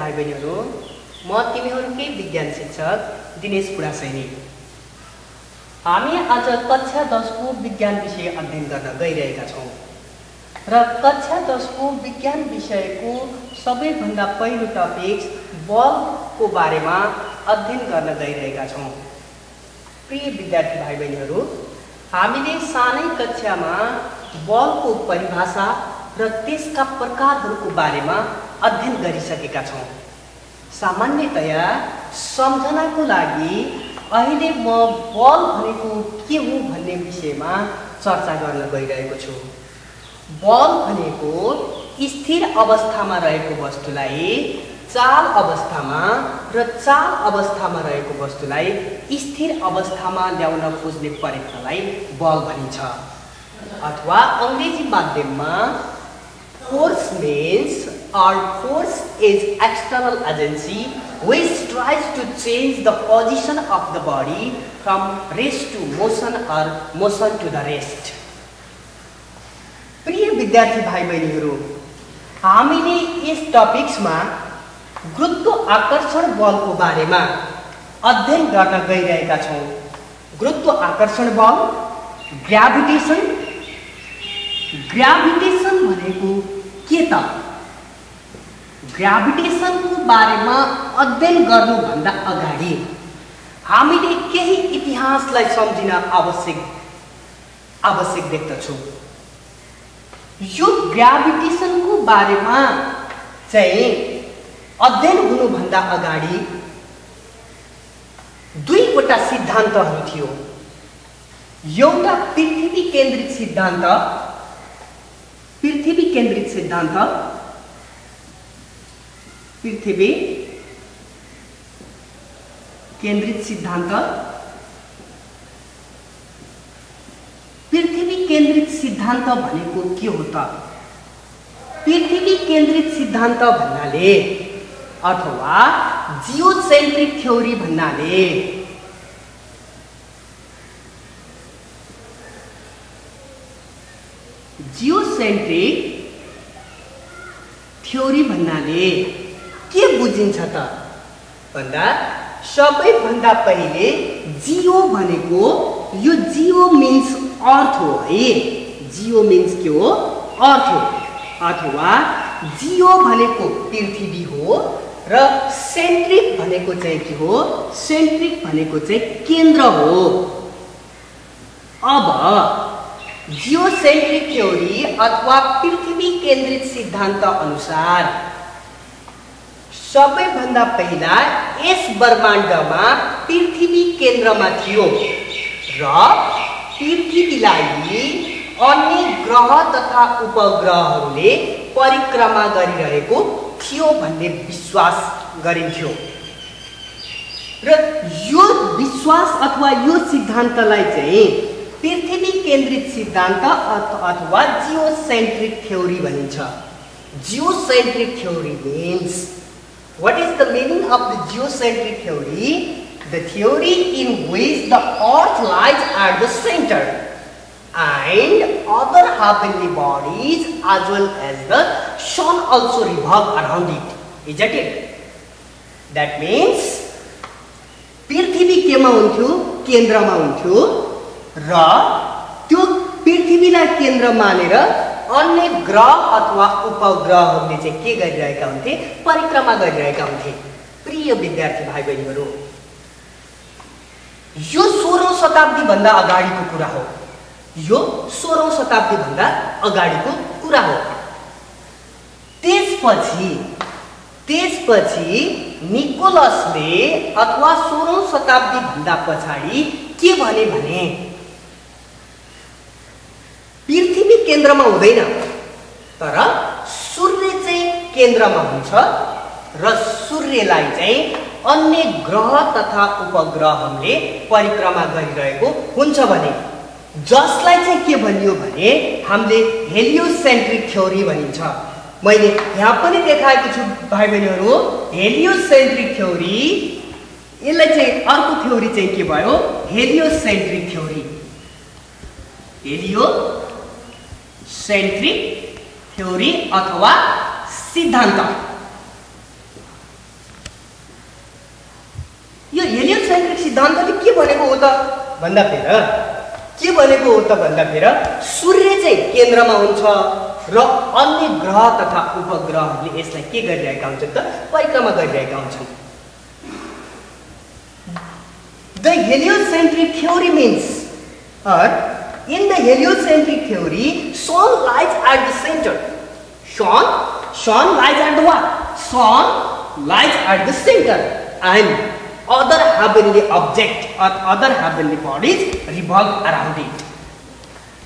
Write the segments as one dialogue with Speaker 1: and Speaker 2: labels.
Speaker 1: भाइ बहिनीहरू, म तिमीहरूकै विज्ञान शिक्षक दिनेश पुरासैनी। हामी आज कक्षा 10 को विज्ञान विषय अध्ययन गर्न गइरहेका छौँ र कक्षा 10 को विज्ञान विषयको सबैभन्दा पहिलो टपिक बलको बारेमा अध्ययन गर्न गइरहेका छौँ। प्रिय विद्यार्थी भाइ बहिनीहरू, हामीले सानै कक्षामा बलको परिभाषा र त्यसका प्रकारहरूको बारेमा अध्ययन गरिसकेका छौँ। सामान्यतया सम्झनाको लागि अहिले म बल भनेको के हो भन्ने विषयमा चर्चा गर्न गइरहेको छु। बल भनेको स्थिर अवस्थामा रहेको वस्तुलाई चाल अवस्थामा र चाल अवस्थामा रहेको वस्तुलाई स्थिर अवस्थामा ल्याउन खोज्ने प्रयत्नलाई बल भनिन्छ। अथवा अङ्ग्रेजी माध्यममा force means or force is external agency which tries to change the position of the body from rest to motion or motion to the rest. प्रिय विद्यार्थी भाइ बहिनीहरू, हामीले यस टपिक्समा गुरुत्वाकर्षण बलको बारेमा अध्ययन गर्न गइरहेका छौँ। गुरुत्वाकर्षण बल, ग्राभिटेसन भनेको के त? ग्राभिटेसनको बारेमा अध्ययन गर्नुभन्दा अगाडि हामीले केही इतिहासलाई सम्झिन आवश्यक देख्दछौँ। यो ग्राभिटेसनको बारेमा चाहिँ अध्ययन हुनुभन्दा अगाडि दुईवटा सिद्धान्तहरू थियो। एउटा पृथ्वी केन्द्रित सिद्धान्त, पृथ्वी केन्द्रित सिद्धान्त भनेको के हो त? पृथ्वी केन्द्रित सिद्धान्त भन्नाले अथवा जियोसेन्ट्रिक थ्योरी भन्नाले के बुझिन्छ त भन्दा सबैभन्दा पहिले जियो भनेको यो जियो मिन्स अर्थ हो है। जियो मिन्स के हो? अर्थ हो। अथवा जियो भनेको पृथ्वी हो र सेन्ट्रिक भनेको चाहिँ के हो? सेन्ट्रिक भनेको चाहिँ केन्द्र हो। अब जियोसेन्ट्रिक थ्योरी अथवा पृथ्वी केन्द्रित सिद्धान्त अनुसार सबैभन्दा पहिला यस ब्रह्माण्डमा पृथ्वी केन्द्रमा थियो र पृथ्वीलाई अन्य ग्रह तथा उपग्रहहरूले परिक्रमा गरिरहेको थियो भन्ने विश्वास गरिन्थ्यो र यो विश्वास अथवा यो सिद्धान्तलाई चाहिँ पृथ्वी केन्द्रित सिद्धान्त अथवा जियोसेन्ट्रिक थ्योरी भनिन्छ। जियोसेन्ट्रिक theory means, what is the meaning of the geocentric theory? The theory in which the earth lies at the center and other heavenly bodies as well as the sun also revolve around it. Isn't it? That means पृथ्वी केमा हुन्थ्यो? केन्द्रमा हुन्थ्यो र त्यो पृथ्वीलाई केन्द्र मानेर अन्य ग्रह अथवा उपग्रहहरूले चाहिँ के गरिरहेका हुन्थे? परिक्रमा गरिरहेका हुन्थे। प्रिय विद्यार्थी भाइ बहिनीहरू, यो 16औं शताब्दी भन्दा अगाडिको कुरा हो। यो 16औं शताब्दी भन्दा अगाडिको कुरा हो। त्यसपछि निकोलसले अथवा 16औं शताब्दी भन्दा पछाडि के भने पृथ्वी केन्द्रमा हुँदैन तर सूर्य चाहिँ केन्द्रमा हुन्छ र सूर्यलाई चाहिँ अन्य ग्रह तथा उपग्रहहरूले परिक्रमा गरिरहेको हुन्छ भने जसलाई चाहिँ के भनियो भने हामीले हेलियोसेन्ट्रिक थ्योरी भनिन्छ। मैले यहाँ पनि देखाएको छु भाइ बहिनीहरू, हेलियोसेन्ट्रिक थ्योरी। यसलाई चाहिँ अर्को थ्योरी चाहिँ के भयो? हेलियोसेन्ट्रिक थ्योरी। हेलियोसेन्ट्रिक थ्योरी अथवा सिद्धान्त। सिद्धान्तले के भनेको हो त भन्दाफेर सूर्य चाहिँ केन्द्रमा हुन्छ र अन्य ग्रह तथा उपग्रहहरूले यसलाई के गरिरहेका हुन्छन् त परिक्रमा गरिरहेका हुन्छन्। The heliocentric theory means, or in the heliocentric theory, sun lies at the center. Sun lies at the what? Sun lies at the center, and other heavenly object or other heavenly bodies revolve around it.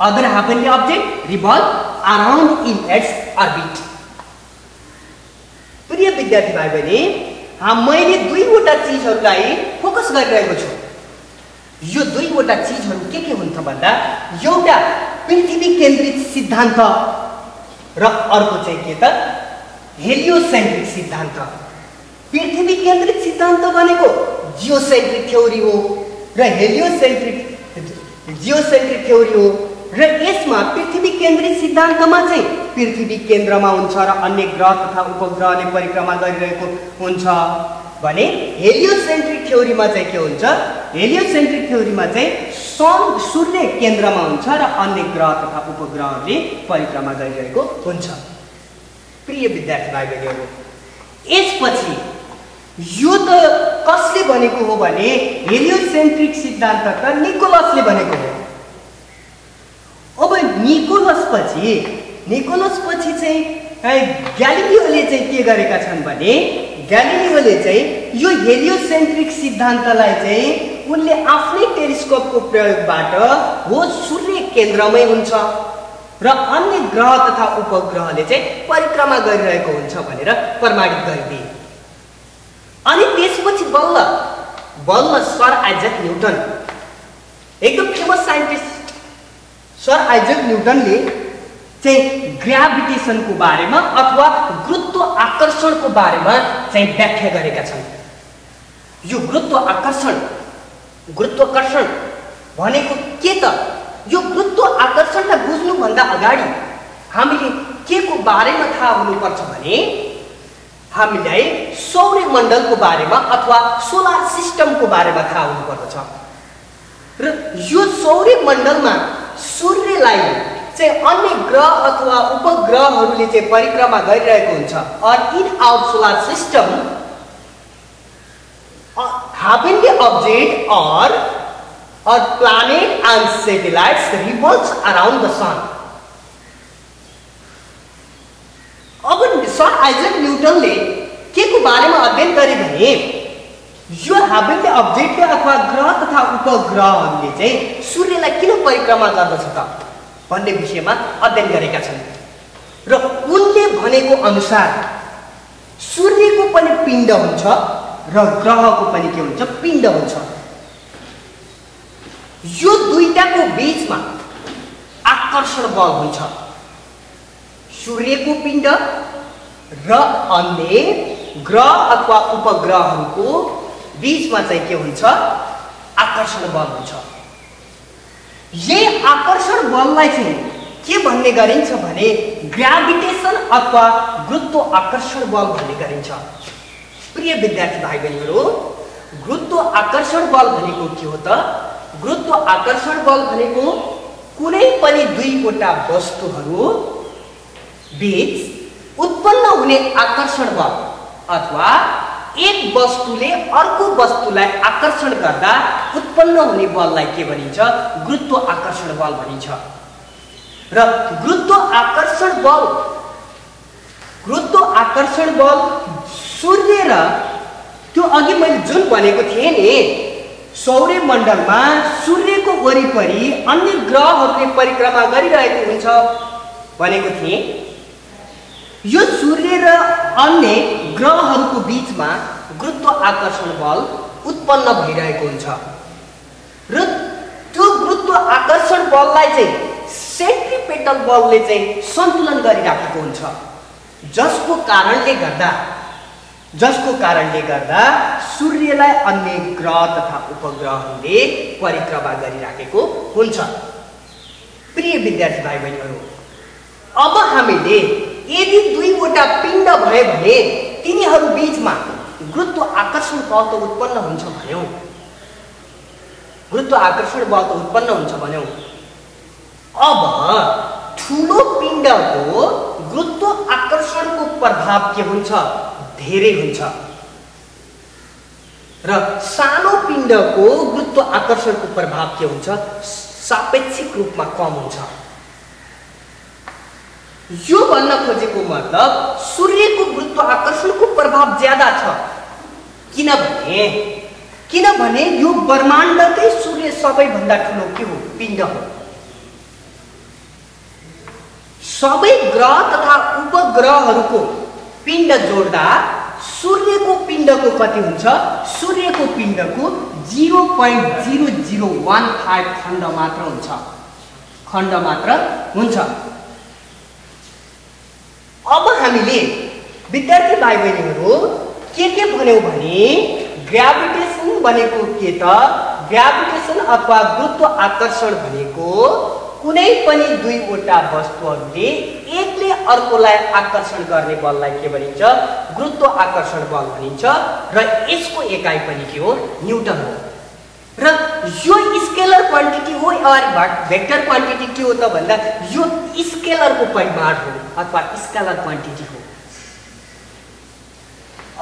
Speaker 1: Other heavenly object revolve around in its orbit. प्रिय विद्यार्थी भाइ बहिनी, मैले दुईवटा चीजहरुलाई focus गरिरहेको छु। यो दुईवटा चीजहरु के हुन् त भन्दा एउटा पृथ्वी केन्द्रित सिद्धान्त र अर्को चाहिँ के त हेलियोसेन्ट्रिक सिद्धान्त। पृथ्वी केन्द्रित सिद्धान्त भनेको जियोसेन्ट्रिक थ्योरी हो र हेलियोसेन्ट्रिक जियोसेन्ट्रिक थ्योरी हो र यसमा पृथ्वी केन्द्रित सिद्धान्तमा चाहिँ पृथ्वी केन्द्रमा हुन्छ र अन्य ग्रह तथा उपग्रहले परिक्रमा गरिरहेको हुन्छ भने हेलियोसेन्ट्रिक थ्योरीमा चाहिँ के हुन्छ? हेलियोसेन्ट्रिक थ्योरीमा चाहिँ सूर्य केन्द्रमा हुन्छ र अन्य ग्रह तथा उपग्रहहरूले परिक्रमा गरिरहेको हुन्छ। प्रिय विद्यार्थी भाइ बहिनीहरु, यसपछि यो त कसले भनेको हो भने हेलियोसेन्ट्रिक सिद्धान्त त निकोलसले भनेको हो। अब निकोलस पछि चाहिँ ग्यालिलियोले चाहिँ के गरेका छन् भने ग्यालिलियोले चाहिँ यो हेलियोसेन्ट्रिक सिद्धान्तलाई चाहिँ उनले आफ्नै टेलिस्कोपको प्रयोगबाट हो सूर्य केन्द्रमै हुन्छ र अन्य ग्रह तथा उपग्रहले चाहिँ परिक्रमा गरिरहेको हुन्छ भनेर प्रमाणित गरिदिए। अनि त्यसपछि बल्ल सर आइजक न्युटन, एकदम फेमस साइन्टिस्ट सर आइजक न्युटनले चाहिँ ग्राभिटेसनको बारेमा अथवा गुरुत्वाकर्षणको बारेमा चाहिँ व्याख्या गरेका छन्। यो गुरुत्वाकर्षण भनेको के त? यो गुरुत्वाकर्षणलाई बुझ्नु भन्दा अगाडि हामीले के को बारेमा थाहा हुनुपर्छ भने हामीलाई सौर्यमण्डलको बारेमा अथवा सोलर सिस्टमको बारेमा थाहा हुनुपर्दछ। र यो सौर्यमण्डलमा सूर्यलाई चाहिँ अन्य ग्रह अथवा उपग्रहहरूले चाहिँ परिक्रमा गरिरहेको हुन्छ। और in our solar system heavenly object or planet and satellites revolves around the sun. अब सर आइजक न्युटनले के को बारेमा अध्ययन गरे भने यो हेभेनली अब्जेक्ट अथवा ग्रह तथा उपग्रहहरूले चाहिँ सूर्यलाई किन परिक्रमा गर्दछ त भन्ने विषयमा अध्ययन गरेका छन्। र उनले भनेको अनुसार सूर्यको पनि पिण्ड हुन्छ र ग्रहको पनि के हुन्छ? पिण्ड हुन्छ। यो दुईटाको बीचमा आकर्षण बल हुन्छ। सूर्यको पिण्ड र अन्य ग्रह अथवा उपग्रहहरूको बीचमा चाहिँ के हुन्छ? आकर्षण बल हुन्छ। यही आकर्षण बललाई चाहिँ के भन्ने गरिन्छ भने ग्राभिटेसन अथवा गुरुत्वाकर्षण बल भन्ने गरिन्छ। प्रिय विद्यार्थी भाइ बहिनीहरु, गुरुत्वाकर्षण बल भनेको के हो त? गुरुत्वाकर्षण बल भनेको कुनै पनि दुईवटा वस्तुहरू बीच उत्पन्न हुने आकर्षण बल अथवा एक वस्तुले अर्को वस्तुलाई आकर्षण गर्दा उत्पन्न हुने बललाई के भनिन्छ? गुरुत्वाकर्षण बल भनिन्छ। र गुरुत्वाकर्षण बल सूर्य र त्यो अघि मैले जुन भनेको थिएँ नि सौर्यमण्डलमा सूर्यको वरिपरि अन्य ग्रहहरूले परिक्रमा गरिरहेको हुन्छ भनेको थिएँ। यो सूर्य र अन्य ग्रहहरूको बीचमा गुरुत्वाकर्षण बल उत्पन्न भइरहेको हुन्छ र त्यो गुरुत्वाकर्षण बललाई चाहिँ सेन्ट्रिपेटल बलले चाहिँ सन्तुलन गरिराखेको हुन्छ, जसको कारणले गर्दा सूर्यलाई अन्य ग्रह तथा उपग्रहहरूले परिक्रमा गरिराखेको हुन्छ। प्रिय विद्यार्थी भाइ बहिनीहरु, अब हामीले यदि दुईवटा पिण्ड भए भने तिनीहरू बीचमा गुरुत्वाकर्षण बल त उत्पन्न हुन्छ भन्यौ। गुरुत्वाकर्षण बल त उत्पन्न हुन्छ भन्यौ। अब ठुलो पिण्डको गुरुत्वाकर्षणको प्रभाव के हुन्छ? धेरै हुन्छ र सानो पिण्डको गुरुत्वाकर्षणको प्रभाव के हुन्छ? सापेक्षिक रूपमा कम हुन्छ। यो भन्न खोजेको मतलब सूर्यको गुरुत्वाकर्षणको प्रभाव ज्यादा छ। किनभने यो ब्रह्माण्डकै सूर्य सबैभन्दा ठुलो के हो? पिण्ड हो। सबै ग्रह तथा उपग्रहहरूको पिण्ड जोड्दा सूर्यको पिण्डको कति हुन्छ? सूर्यको पिण्डको 0.0015 खण्ड मात्र हुन्छ। अब हामीले विद्यार्थी भाइ बहिनीहरू के भन्यौ भने ग्रेभिटेसन भनेको के त? ग्रेभिटेसन अथवा गुरुत्वाकर्षण भनेको कुनै पनि दुईवटा वस्तुहरूले एकले अर्कोलाई आकर्षण गर्ने बललाई के भनिन्छ? गुरुत्वाकर्षण बल भनिन्छ र यसको एकाइ पनि के हो? न्युटन हो। र यो स्केलर क्वान्टिटी हो या भेक्टर क्वान्टिटी के हो त भन्दा यो स्केलरको परिमाण हो अथवा स्केलर क्वान्टिटी हो।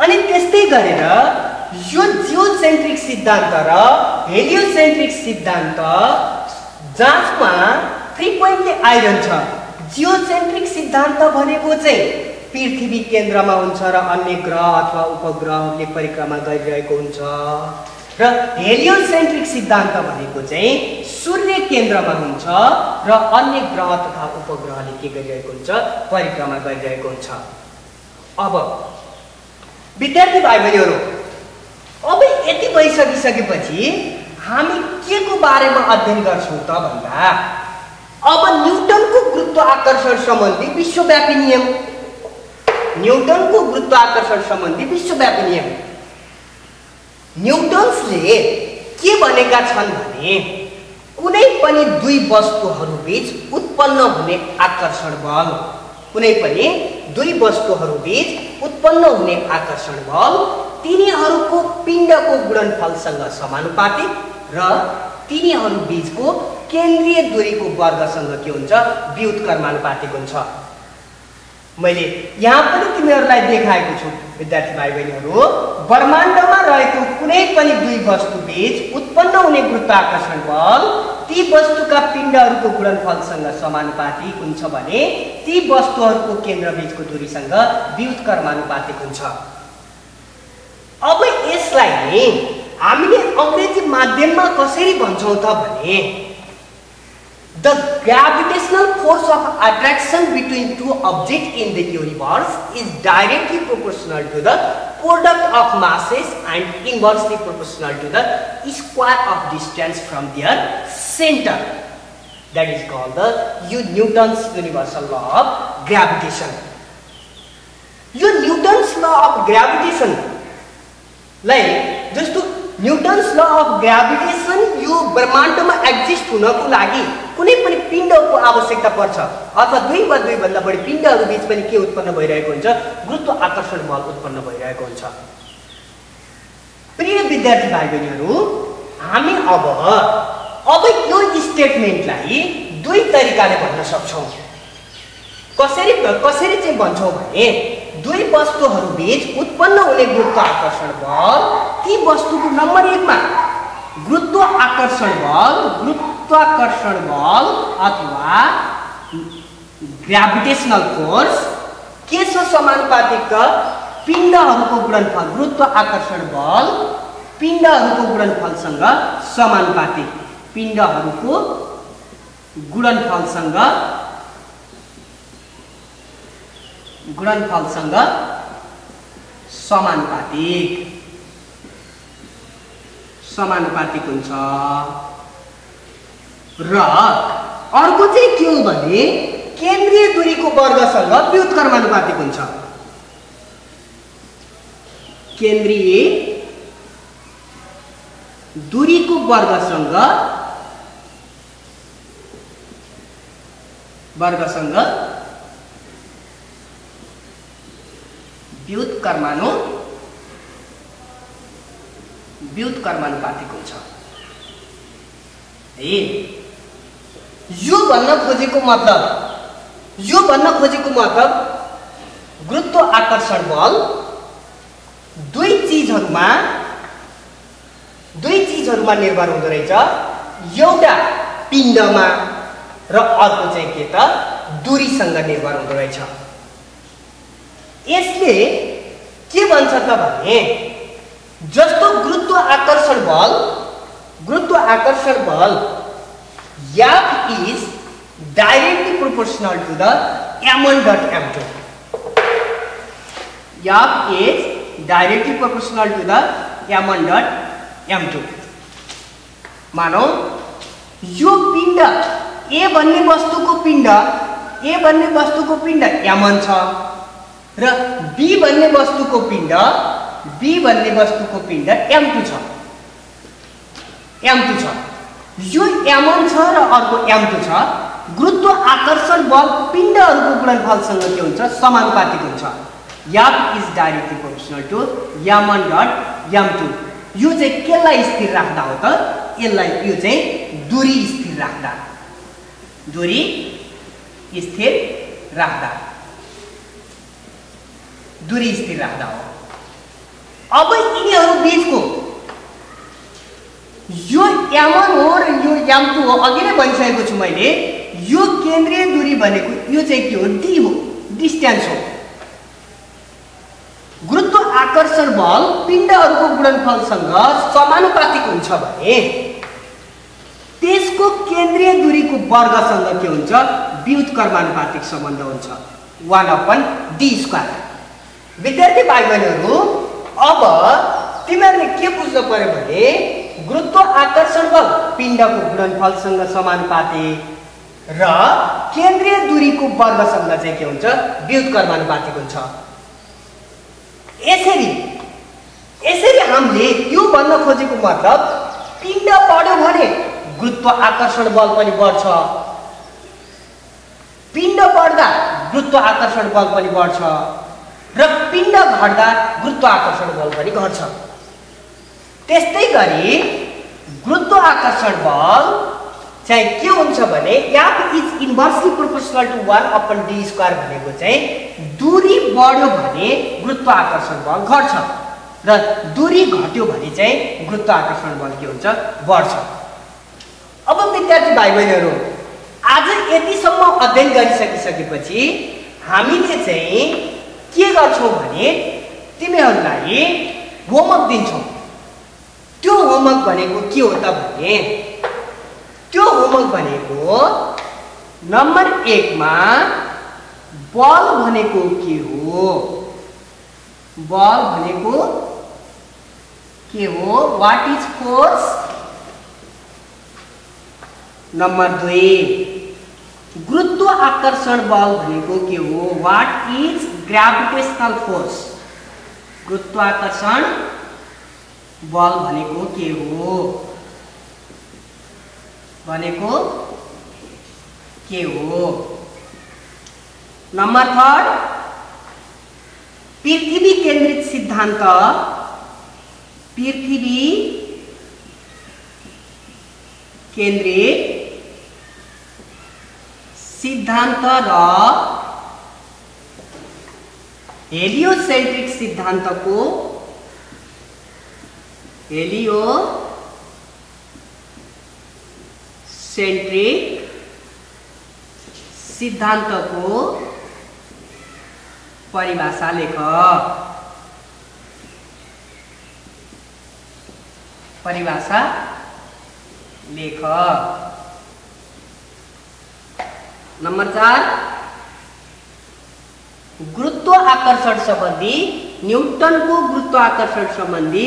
Speaker 1: अनि त्यस्तै गरेर यो जियोसेन्ट्रिक सिद्धान्त र हेलियोसेन्ट्रिक सिद्धान्त जाँचमा फ्रिक्वेन्टली आइरहन्छ। जियोसेन्ट्रिक सिद्धान्त भनेको चाहिँ पृथ्वी केन्द्रमा हुन्छ र अन्य ग्रह अथवा उपग्रहहरूले परिक्रमा गरिरहेको हुन्छ र हेलियोसेन्ट्रिक सिद्धान्त भनेको चाहिँ सूर्य केन्द्रमा हुन्छ र अन्य ग्रह तथा उपग्रहले के गरिरहेको हुन्छ? परिक्रमा गरिरहेको हुन्छ। अब विद्यार्थी भाइ बहिनीहरू अब यति भइसकिसकेपछि हामी के को बारेमा अध्ययन गर्छौं त भन्दा अब न्युटनको गुरुत्वाकर्षण सम्बन्धी विश्वव्यापी नियम। न्युटनको गुरुत्वाकर्षण सम्बन्धी विश्वव्यापी नियम। न्युटन्सले के भनेका छन् भने कुनै पनि दुई वस्तुहरू बीच उत्पन्न हुने आकर्षण बल, कुनै पनि दुई वस्तुहरू बीच उत्पन्न हुने आकर्षण बल तिनीहरूको पिण्डको गुणनफलसँग समानुपातिक र तिनीहरू बीचको केन्द्रीय दूरीको वर्गसँग के हुन्छ? व्युत्क्रमानुपातिक हुन्छ। मैले यहाँ पनि तिमीहरूलाई देखाएको छु विद्यार्थी भाइ बहिनीहरू, ब्रह्माण्डमा रहेको कुनै पनि दुई वस्तु बीच उत्पन्न हुने गुरुत्वाकर्षण बल ती वस्तुका पिण्डहरूको गुणनफलसँग समानुपातिक हुन्छ भने ती वस्तुहरूको केन्द्र बीचको दूरीसँग व्युत्क्रमानुपातिक हुन्छ। अब यसलाई हामीले अंग्रेजी माध्यममा कसरी भन्छौं त भने the gravitational force of attraction between two objects in the universe is directly proportional to the product of masses and inversely proportional to the square of distance from their center. That is called the Newton's universal law of gravitation. यो Newton's law of gravitation like जस्तो Newton's law of ग्रेभिटेशन यो ब्रह्माण्डमा exist हुनको लागि कुनै पनि पिण्डको आवश्यकता पर्छ अथवा दुई वा दुई भन्दा बढी पिण्डहरू बीच पनि के उत्पन्न भइरहेको हुन्छ? गुरुत्वाकर्षण बल उत्पन्न भइरहेको हुन्छ। प्रिय विद्यार्थी भाइ बहिनीहरू हामी अब यो स्टेटमेन्टलाई दुई तरिकाले भन्न सक्छौं। कसरी चाहिँ भन्छौं भने दुई वस्तुहरू बीच उत्पन्न हुने गुरुत्वाकर्षण बल ती वस्तुको नम्बर 1 मा गुरुत्वाकर्षण बल अथवा ग्रेभिटेशनल फोर्स के छ समानुपातिक त पिण्डहरूको गुणनफल गुरुत्वाकर्षण बल पिण्डहरूको गुणनफलसँग समानुपातिक, पिण्डहरूको गुणनफलसँग समानुपातिक हुन्छ। र अर्को चाहिँ के हो भने केन्द्रीय दूरीको वर्गसँग व्युत्क्रमानुपातिक हुन्छ। केन्द्रीय दूरीको वर्गसँग व्युत्क्रमानुपातिक हुन्छ। है। यो भन्न खोजेको मतलब गुरुत्वाकर्षण बल दुई चीजहरुमा निर्भर हुँदो रहेछ। एउटा पिण्डमा र अर्को चाहिँ के त दूरीसँग निर्भर हुँदो रहेछ। यसले के भन्छ त भने जस्तो गुरुत्वाकर्षण बल F is directly proportional to the m1 dot m2. F is directly proportional to the m1 dot m2. मानौ यो पिण्ड A भन्ने वस्तुको पिण्ड m1 छ र B भन्ने वस्तुको पिण्ड m2 छ। यो m1 छ र अर्को m2 छ। गुरुत्वाकर्षण बल पिण्डहरुको गुणनफलसँग के हुन्छ समानुपातिक हुन्छ। F is directly proportional to m1 dot m2। यो चाहिँ केलाई स्थिर राख्दा हो त यसलाई यो चाहिँ दूरी स्थिर राख्दा हो। अब यिनीहरु बीचको यो m1 हो र यो m2 हो। अघि नै भनिसकेको छु मैले यो केन्द्रीय दूरी भनेको यो चाहिँ के हो d हो, डिस्टेन्स हो। गुरुत्वाकर्षण बल पिण्डहरुको गुणनफलसँग समानुपातिक हुन्छ भने त्यसको केन्द्रीय दूरीको वर्गसँग के हुन्छ व्युत्क्रमानुपातिक सम्बन्ध हुन्छ 1/d²। विद्यार्थी भाइबहरुहरु अब तिमीहरुले के बुझ्नु पर्यो भने गुरुत्वाकर्षण बल पिण्डको गुणनफलसँग समानुपातिक र केन्द्रीय दूरीको वर्गसँग चाहिँ के हुन्छ व्युत्क्रमानुपातिक हुन्छ। यसरी हामीले यो भन्न खोजेको मतलब पिण्ड बढ्यो भने गुरुत्वाकर्षण बल पनि बढ्छ, पिण्ड बढ्दा गुरुत्वाकर्षण बल पनि बढ्छ र पिण्ड घट्दा गुरुत्वाकर्षण बल पनि घट्छ। त्यस्तै गरी गुरुत्वाकर्षण बल चाहिँ के हुन्छ भने F is inversely proportional to 1/d² भनेको चाहिँ दूरी बढ्यो भने गुरुत्वाकर्षण बल घट्छ र दूरी घट्यो भने चाहिँ गुरुत्वाकर्षण बल के हुन्छ बढ्छ। अब विद्यार्थी भाइबहरुहरु आज यतिसम्म अध्ययन गरिसकेपछि हामीले चाहिँ के गर्छौं भने तिमीहरुलाई होमवर्क दिन्छौं। त्यो होमवर्क भनेको के हो त भने त्यो होमवर्क भनेको नम्बर 1 मा बल भनेको के हो, व्हाट इज फोर्स। नम्बर 2 गुरुत्वाकर्षण बल भनेको के हो, व्हाट इज ग्रेविटेशनल फोर्स। गुरुत्वाकर्षण बल भनेको के हो नम्बर 3 पृथ्वी केन्द्रित सिद्धान्त र हेलियोसेंट्रिक सिद्धान्तको परिभाषा लेख। नम्बर 4 गुरुत्वाकर्षण सम्बन्धी न्यूटनको गुरुत्वाकर्षण सम्बन्धी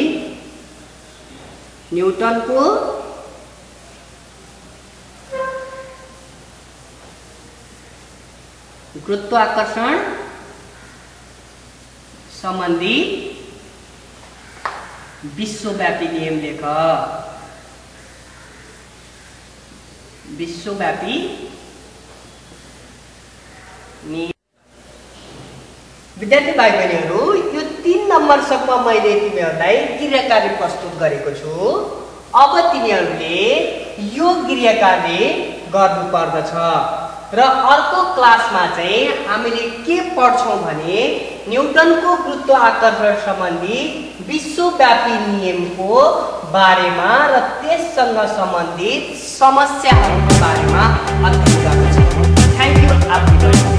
Speaker 1: गुरुत्वाकर्षण सम्बन्धी विश्वव्यापी नियम लेख। विश्वव्यापी नियम। विद्यार्थी भाइ बहिनीहरु यो 3 नम्बरसम्म मैले तिमीहरुलाई क्रियाकारी प्रस्तुत गरेको छु। अब तिमीहरूले यो गृहकार्य गर्नुपर्दछ र अर्को क्लासमा चाहिँ हामीले के पढ्छौँ भने न्युटनको गुरुत्वाकर्षण सम्बन्धी विश्वव्यापी नियमको बारेमा र त्यससँग सम्बन्धित समस्याहरूको बारेमा अध्ययन गर्दछौँ। Thank you everybody.